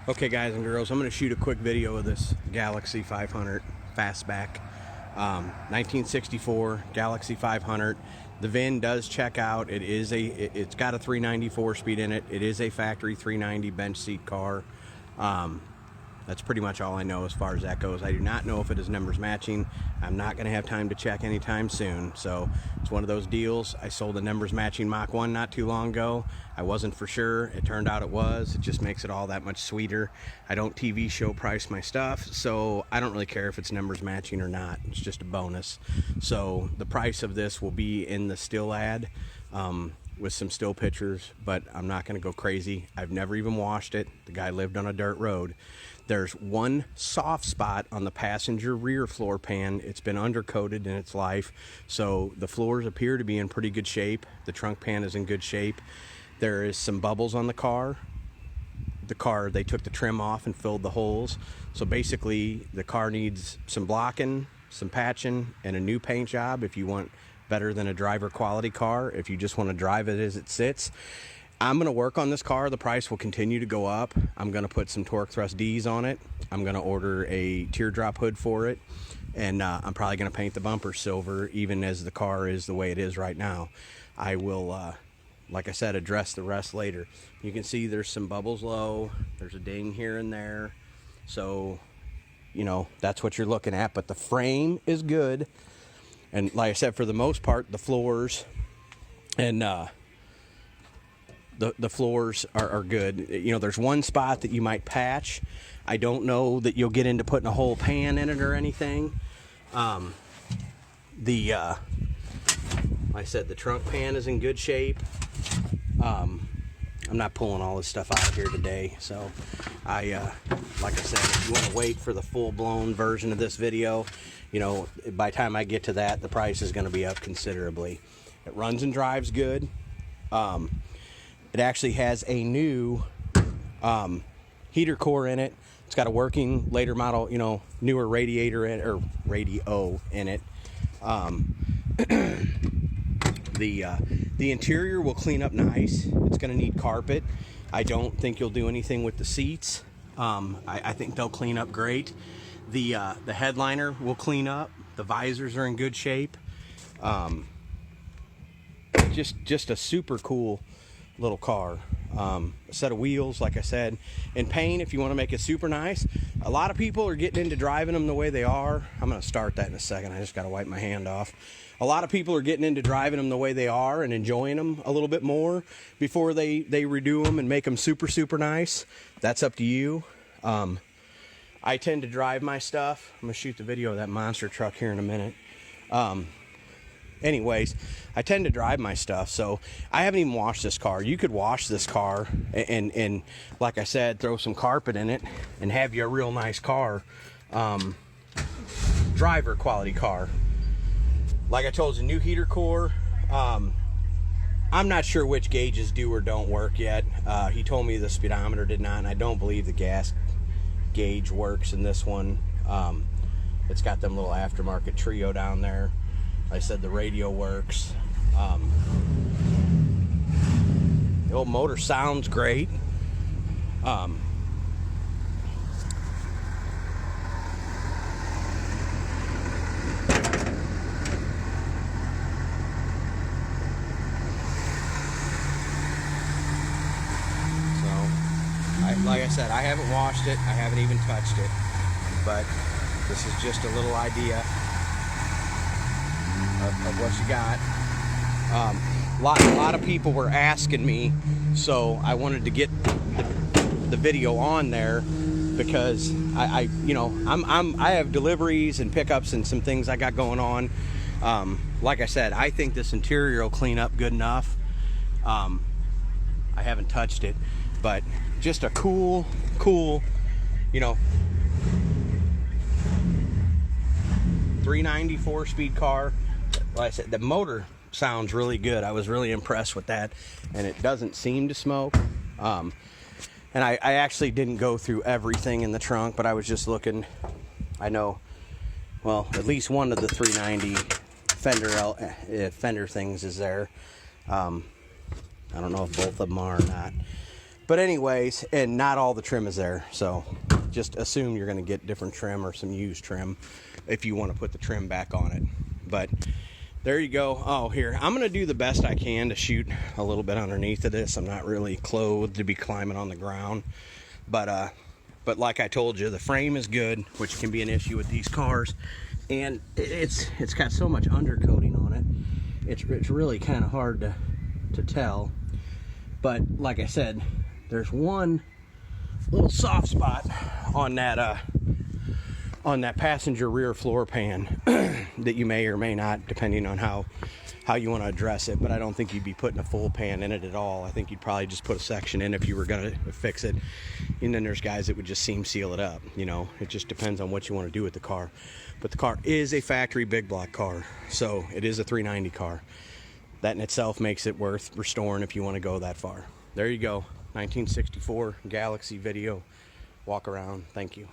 Okay guys and girls, I'm going to shoot a quick video of this Galaxie 500 fastback. 1964 Galaxie 500. The VIN does check out. It's got a 394 speed in it. It is a factory 390 bench seat car. That's pretty much all I know as far as that goes. I do not know if it is numbers matching. I'm not going to have time to check anytime soon. So it's one of those deals. I sold a numbers matching Mach 1 not too long ago. I wasn't for sure. It turned out it was. It just makes it all that much sweeter. I don't TV show price my stuff, so I don't really care if it's numbers matching or not. It's just a bonus. So the price of this will be in the still ad. With some still pictures, but I'm not going to go crazy. I've never even washed it. The guy lived on a dirt road. There's one soft spot on the passenger rear floor pan. It's been undercoated in its life, so the floors appear to be in pretty good shape. The trunk pan is in good shape. There is some bubbles on the car. They took the trim off and filled the holes. So basically, the car needs some blocking, some patching, and a new paint job if you want better than a driver quality car. If you just want to drive it as it sits, I'm going to work on this car. The price will continue to go up. I'm going to put some torque thrust D's on it. I'm going to order a teardrop hood for it, and I'm probably going to paint the bumper silver, even as the car is the way it is right now. I will, like I said, address the rest later. You can see there's some bubbles low. There's a ding here and there. So, you know, that's what you're looking at. But the frame is good. And like I said, for the most part, the floors and the floors are good. You know, there's one spot that you might patch. I don't know that you'll get into putting a whole pan in it or anything. Like I said, the trunk pan is in good shape. I'm not pulling all this stuff out of here today, so like I said, if you want to wait for the full-blown version of this video, you know, by the time I get to that, the price is going to be up considerably. It runs and drives good. It actually has a new heater core in it. It's got a working later model, you know, newer radiator or radio in it. The interior will clean up nice. It's going to need carpet. I don't think you'll do anything with the seats. I think they'll clean up great. The headliner will clean up. The visors are in good shape. Just a super cool little car. A set of wheels, like I said, in paint. If you want to make it super nice, a lot of people are getting into driving them the way they are. I'm going to start that in a second. I just got to wipe my hand off. A lot of people are getting into driving them the way they are and enjoying them a little bit more before they redo them and make them super nice. That's up to you. I tend to drive my stuff. I'm going to shoot the video of that monster truck here in a minute. Anyways, I tend to drive my stuff, so I haven't even washed this car. You could wash this car and like I said, throw some carpet in it and have you a real nice car. Driver quality car. Like I told you, new heater core. I'm not sure which gauges do or don't work yet. He told me the speedometer did not, and I don't believe the gas gauge works in this one. It's got them little aftermarket trio down there. Like I said, the radio works. The old motor sounds great. Like I said, I haven't washed it. I haven't even touched it. But this is just a little idea of what you got. A lot of people were asking me, so I wanted to get the video on there because I have deliveries and pickups and some things I got going on. Like I said, I think this interior will clean up good enough. I haven't touched it, but just a cool, you know, 394 speed car. Like I said, the motor sounds really good. I was really impressed with that, and it doesn't seem to smoke. And I actually didn't go through everything in the trunk, but I was just looking. I know, well, at least one of the 390 fender things is there. I don't know if both of them are or not. But anyways, and not all the trim is there, so just assume you're going to get different trim or some used trim if you want to put the trim back on it. But there you go. Oh, here, I'm going to do the best I can to shoot a little bit underneath of this. I'm not really clothed to be climbing on the ground, but like I told you, the frame is good, which can be an issue with these cars, and it's got so much undercoating on it. It's really kind of hard to tell. But like I said, there's one little soft spot on that passenger rear floor pan that you may or may not, depending on how you want to address it. But I don't think you'd be putting a full pan in it at all. I think you'd probably just put a section in if you were going to fix it. And then there's guys that would just seam seal it up. You know, it just depends on what you want to do with the car. But the car is a factory big block car, so it is a 390 car. That in itself makes it worth restoring if you want to go that far. There you go, 1964 Galaxie video walk around. Thank you.